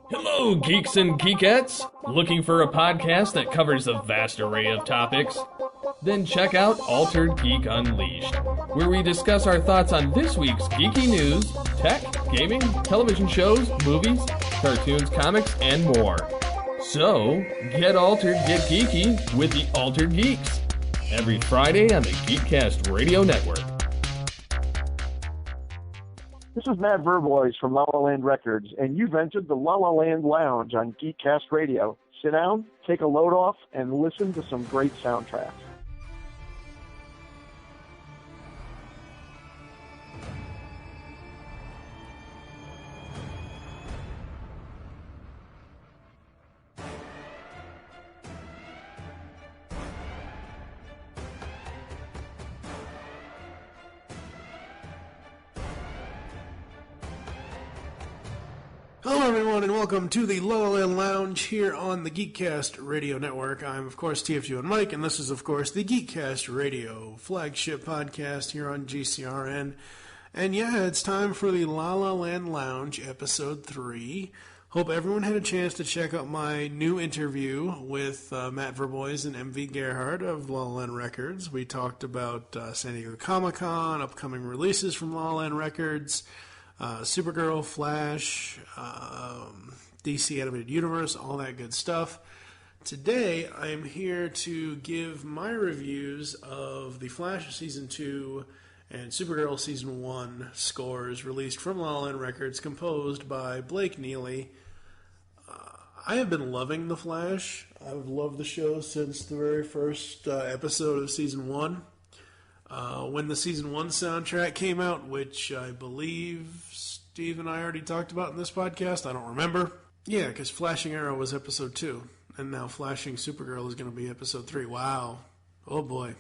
Hello, geeks and geekettes! Looking for a podcast that covers a vast array of topics? Then check out Altered Geek Unleashed, where we discuss our thoughts on this week's geeky news, tech, gaming, television shows, movies, cartoons, comics, and more. So, get altered, get geeky with the Altered Geeks, every Friday on the GeekCast Radio Network. This is Matt Verbois from LALA Land Records, and you've entered the LALA Land Lounge on GeekCast Radio. Sit down, take a load off, and listen to some great soundtracks. Hello everyone and welcome to the LALA Land Lounge here on the GeekCast Radio Network. I'm of course TFU and Mike, and this is of course the GeekCast Radio flagship podcast here on GCRN. And yeah, it's time for the LALA Land Lounge episode 3. Hope everyone had a chance to check out my new interview with Matt Verbois and MV Gerhardt of LALA Land Records. We talked about San Diego Comic-Con, upcoming releases from LALA Land Records, Supergirl, Flash, DC Animated Universe, all that good stuff. Today, I am here to give my reviews of the Flash Season 2 and Supergirl Season 1 scores released from LALA Land Records, composed by Blake Neely. I have been loving The Flash. I've loved the show since the very first episode of Season 1. When the Season 1 soundtrack came out, which I believe Steve and I already talked about in this podcast, I don't remember. Yeah, because Flashing Arrow was Episode 2, and now Flashing Supergirl is going to be Episode 3. Wow. Oh boy.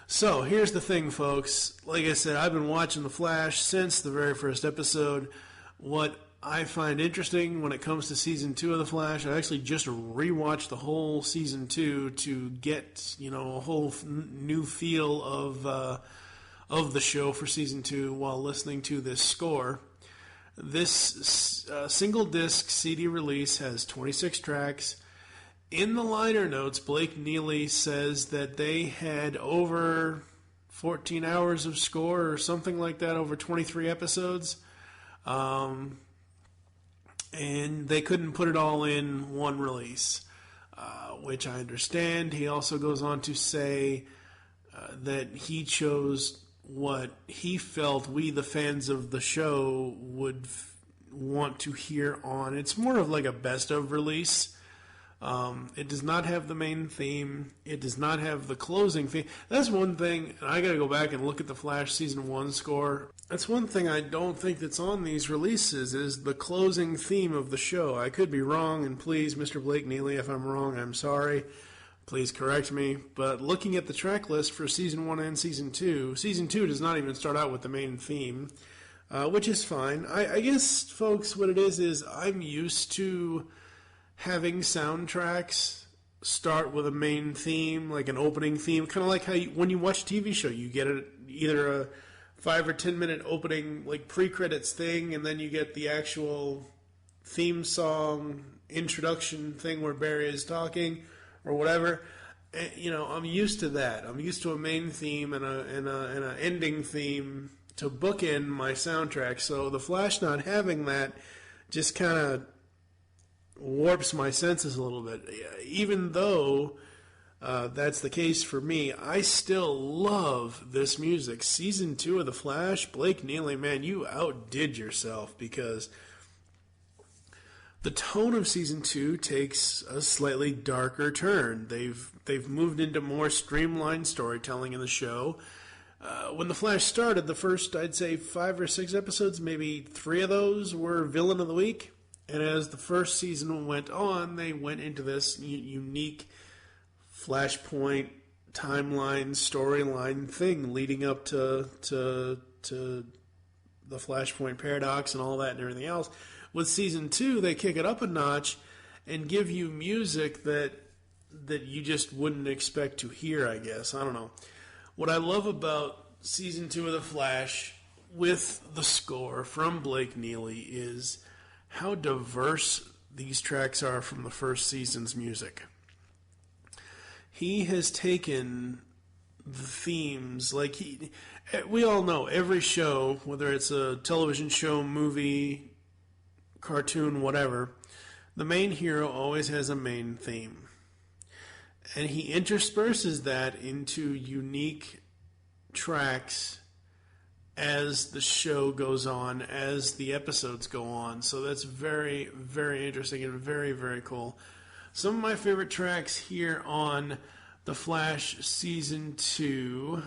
So, here's the thing, folks. Like I said, I've been watching The Flash since the very first episode. What I find interesting when it comes to Season 2 of The Flash, I actually just rewatched the whole Season 2 to get, a whole new feel of the show for Season 2 while listening to this score. This single disc CD release has 26 tracks. In the liner notes, Blake Neely says that they had over 14 hours of score or something like that over 23 episodes. And they couldn't put it all in one release, which I understand. He also goes on to say that he chose what he felt we, the fans of the show, would want to hear on. It's more of like a best-of release. It does not have the main theme. It does not have the closing theme. That's one thing, and I got to go back and look at the Flash Season 1 score. That's one thing I don't think that's on these releases, is the closing theme of the show. I could be wrong, and please, Mr. Blake Neely, if I'm wrong, I'm sorry. Please correct me. But looking at the track list for Season 1 and Season 2 does not even start out with the main theme, which is fine. I guess, folks, what it is I'm used to having soundtracks start with a main theme, like an opening theme, kind of like how when you watch a TV show, you get either a 5 or 10 minute opening, like pre-credits thing, and then you get the actual theme song introduction thing where Barry is talking or whatever. I'm used to that. I'm used to a main theme and an ending theme to bookend my soundtrack. So the Flash not having that just kind of warps my senses a little bit. Even though that's the case for me, I still love this music. Season 2 of The Flash, Blake Neely, man, you outdid yourself, because the tone of Season 2 takes a slightly darker turn. They've moved into more streamlined storytelling in the show. When The Flash started, the first, I'd say, 5 or 6 episodes, maybe 3 of those were Villain of the Week. And as the first season went on, they went into this unique Flashpoint timeline, storyline thing leading up to the Flashpoint paradox and all that and everything else. With Season 2, they kick it up a notch and give you music that you just wouldn't expect to hear, I guess. I don't know. What I love about Season 2 of The Flash with the score from Blake Neely is how diverse these tracks are from the first season's music. He has taken the themes, we all know every show, whether it's a television show, movie, cartoon, whatever, the main hero always has a main theme. And he intersperses that into unique tracks as the show goes on, as the episodes go on. So that's very, very interesting and very, very cool. Some of my favorite tracks here on The Flash Season 2.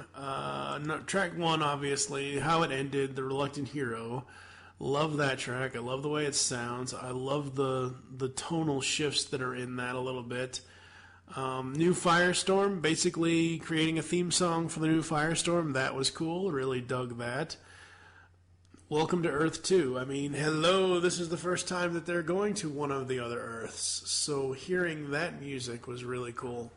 Track 1, obviously, How It Ended, The Reluctant Hero. Love that track. I love the way it sounds. I love the tonal shifts that are in that a little bit. New Firestorm, basically creating a theme song for the new Firestorm. That was cool. Really dug that. Welcome to Earth 2. I mean, hello, this is the first time that they're going to one of the other Earths. So hearing that music was really cool.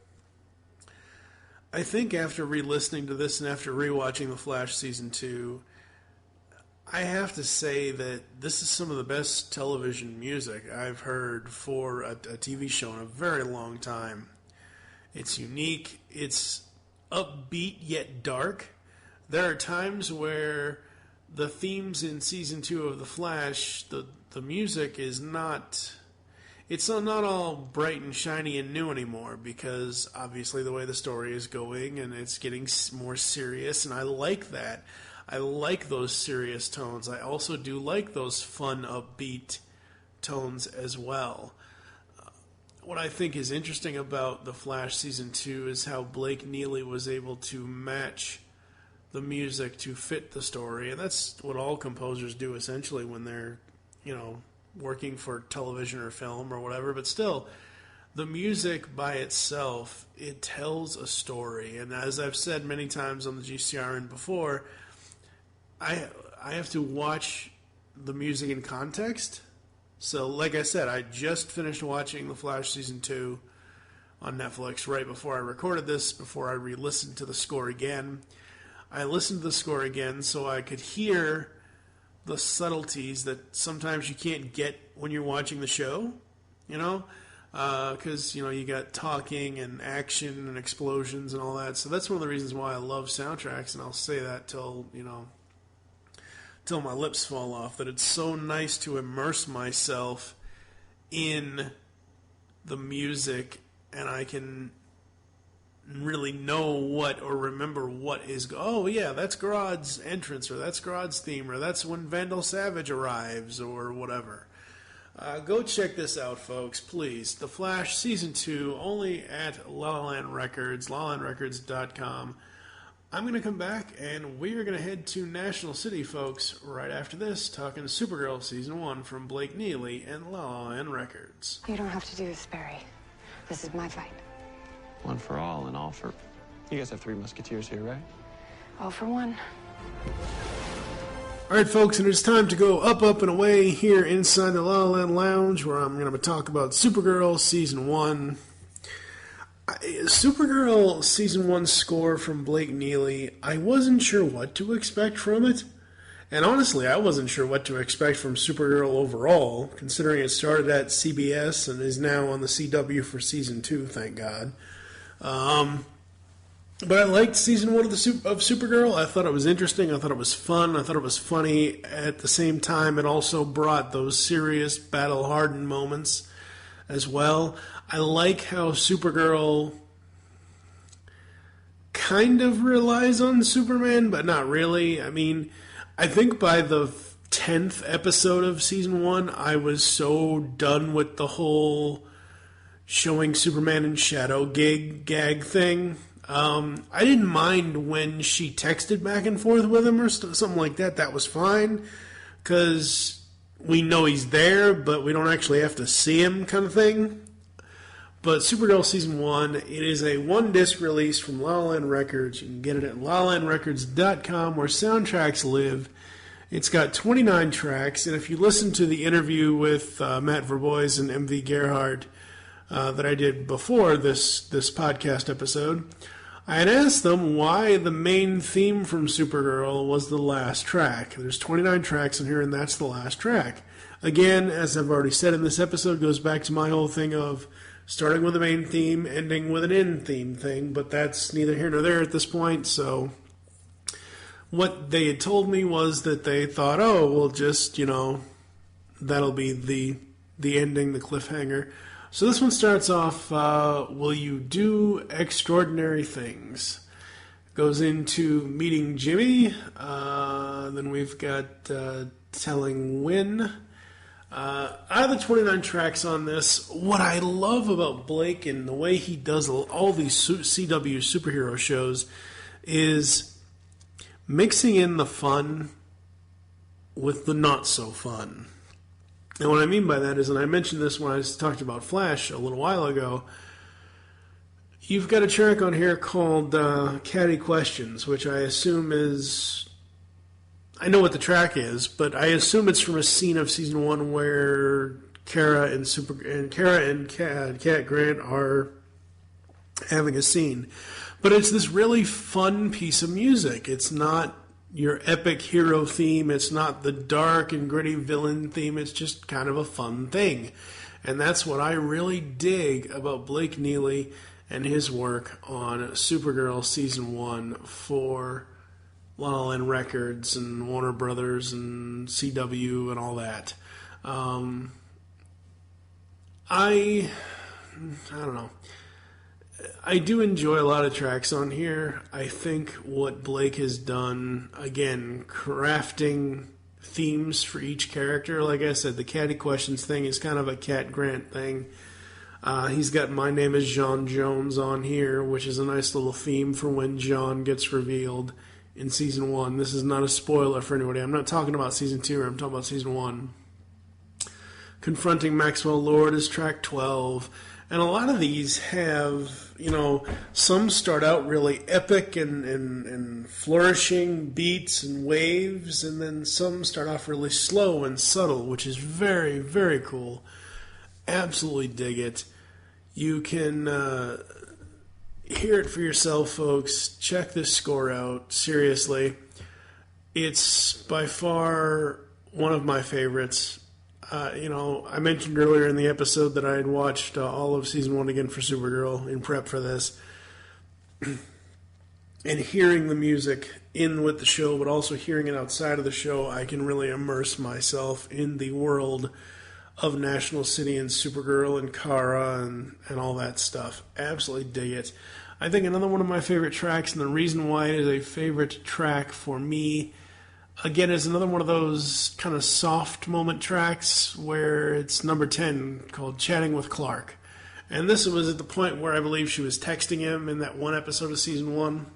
I think after re-listening to this and after rewatching The Flash Season 2, I have to say that this is some of the best television music I've heard for a TV show in a very long time. It's unique. It's upbeat yet dark. There are times where the themes in Season 2 of The Flash, the music is not... It's not all bright and shiny and new anymore, because obviously the way the story is going and it's getting more serious, and I like that. I like those serious tones. I also do like those fun, upbeat tones as well. What I think is interesting about The Flash Season 2 is how Blake Neely was able to match the music to fit the story, and that's what all composers do essentially when they're, working for television or film or whatever, but still, the music by itself, it tells a story, and as I've said many times on the GCRN before, I have to watch the music in context. So, like I said, I just finished watching The Flash Season 2 on Netflix right before I recorded this, before I re-listened to the score again. I listened to the score again so I could hear the subtleties that sometimes you can't get when you're watching the show, because, you got talking and action and explosions and all that. So that's one of the reasons why I love soundtracks, and I'll say that till my lips fall off, that it's so nice to immerse myself in the music, and I can really know what or remember what is, that's Grodd's entrance, or that's Grodd's theme, or that's when Vandal Savage arrives, or whatever. Go check this out, folks, please. The Flash Season 2, only at LALA Land Records, lalalandrecords.com. I'm going to come back, and we are going to head to National City, folks, right after this, talking to Supergirl Season 1 from Blake Neely and LALA Land Records. You don't have to do this, Barry. This is my fight. One for all and all for... You guys have 3 musketeers here, right? All for one. All right, folks, and it's time to go up, and away here inside the LALA Land Lounge, where I'm going to talk about Supergirl Season 1. Supergirl Season 1 score from Blake Neely, I wasn't sure what to expect from it. And honestly, I wasn't sure what to expect from Supergirl overall, considering it started at CBS and is now on the CW for Season 2, thank God. But I liked Season 1 of Supergirl. I thought it was interesting. I thought it was fun. I thought it was funny. At the same time, it also brought those serious, battle-hardened moments as well. I like how Supergirl kind of relies on Superman, but not really. I mean, I think by the 10th episode of Season 1, I was so done with the whole showing Superman in shadow gag thing. I didn't mind when she texted back and forth with him or something like that. That was fine, because we know he's there, but we don't actually have to see him kind of thing. But Supergirl Season 1, it is a 1-disc release from LALA Land Records. You can get it at lalalandrecords.com, where soundtracks live. It's got 29 tracks, and if you listen to the interview with Matt Verbois and MV Gerhardt that I did before this podcast episode, I had asked them why the main theme from Supergirl was the last track. There's 29 tracks in here, and that's the last track. Again, as I've already said in this episode, goes back to my whole thing of starting with the main theme, ending with an end theme thing, but that's neither here nor there at this point, so what they had told me was that they thought, oh, we'll just, that'll be the ending, the cliffhanger. So this one starts off, will you do extraordinary things? Goes into meeting Jimmy, then we've got telling when. Out of the 29 tracks on this, what I love about Blake and the way he does all these CW superhero shows is mixing in the fun with the not so fun. And what I mean by that is, and I mentioned this when I talked about Flash a little while ago, you've got a track on here called Catty Questions, which I assume is... I know what the track is, but I assume it's from a scene of season 1 where Kara and Cat Grant are having a scene. But it's this really fun piece of music. It's not your epic hero theme. It's not the dark and gritty villain theme. It's just kind of a fun thing. And that's what I really dig about Blake Neely and his work on Supergirl Season 1 for LALA Land Records and Warner Brothers and CW and all that. I don't know. I do enjoy a lot of tracks on here. I think what Blake has done, again, crafting themes for each character. Like I said, the Catty Questions thing is kind of a Cat Grant thing. He's got My Name is John Jones on here, which is a nice little theme for when John gets revealed in Season 1. This is not a spoiler for anybody. I'm not talking about Season 2, I'm talking about Season 1. Confronting Maxwell Lord is track 12. And a lot of these have, some start out really epic and flourishing beats and waves, and then some start off really slow and subtle, which is very, very cool. Absolutely dig it. You can hear it for yourself, folks. Check this score out. Seriously. It's by far one of my favorites. I mentioned earlier in the episode that I had watched all of Season 1 again for Supergirl in prep for this. And hearing the music in with the show, but also hearing it outside of the show, I can really immerse myself in the world of National City and Supergirl and Kara and all that stuff. Absolutely dig it. I think another one of my favorite tracks, and the reason why it is a favorite track for me, again, is another one of those kind of soft moment tracks where it's number 10 called Chatting with Clark. And this was at the point where I believe she was texting him in that one episode of Season 1.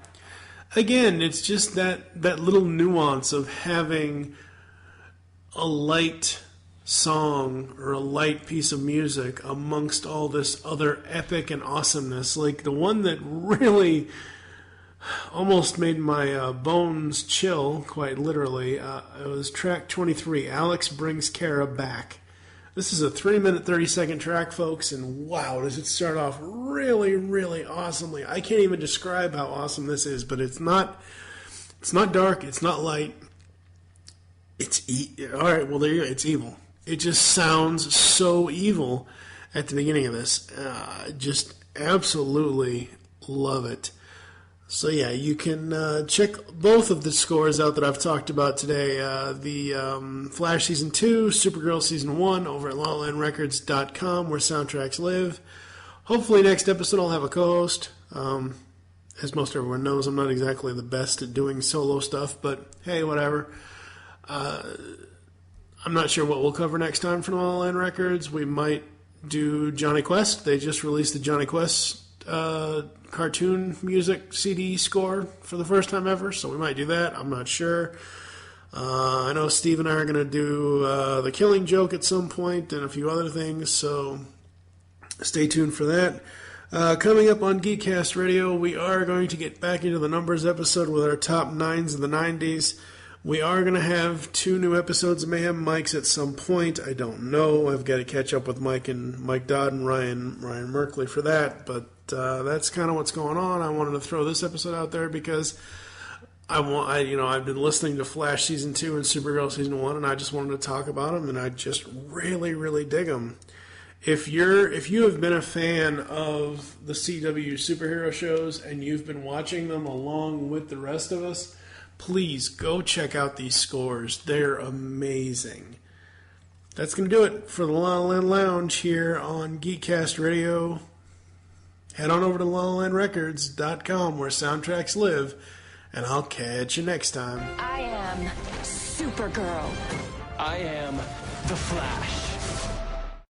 Again, it's just that little nuance of having a light song or a light piece of music amongst all this other epic and awesomeness. Like the one that really almost made my bones chill, quite literally. It was track 23, Alex Brings Kara Back. This is a 3-minute, 30-second track, folks, and wow, does it start off really, really awesomely. I can't even describe how awesome this is, but it's not dark, it's not light. Alright, well, there you go, it's evil. It just sounds so evil at the beginning of this. Just absolutely love it. So yeah, you can check both of the scores out that I've talked about today. The Flash Season 2, Supergirl Season 1 over at LalaLandRecords.com, where soundtracks live. Hopefully next episode I'll have a co-host. As most everyone knows, I'm not exactly the best at doing solo stuff, but hey, whatever. I'm not sure what we'll cover next time for La La Land Records. We might do Johnny Quest. They just released the Johnny Quest cartoon music CD score for the first time ever, so we might do that. I'm not sure. I know Steve and I are going to do The Killing Joke at some point and a few other things, so stay tuned for that. Coming up on GeekCast Radio, we are going to get back into the numbers episode with our top 9s of the 90s. We are going to have 2 new episodes of Mayhem Mike's at some point. I don't know. I've got to catch up with Mike Dodd and Ryan Merkley for that, but that's kind of what's going on. I wanted to throw this episode out there because I've been listening to Flash Season 2 and Supergirl Season 1, and I just wanted to talk about them, and I just really, really dig them. If you have been a fan of the CW superhero shows and you've been watching them along with the rest of us, please go check out these scores. They're amazing. That's going to do it for the La La Land Lounge here on GeekCast Radio. Head on over to LaLaLandRecords.com where soundtracks live, and I'll catch you next time. I am Supergirl. I am the Flash.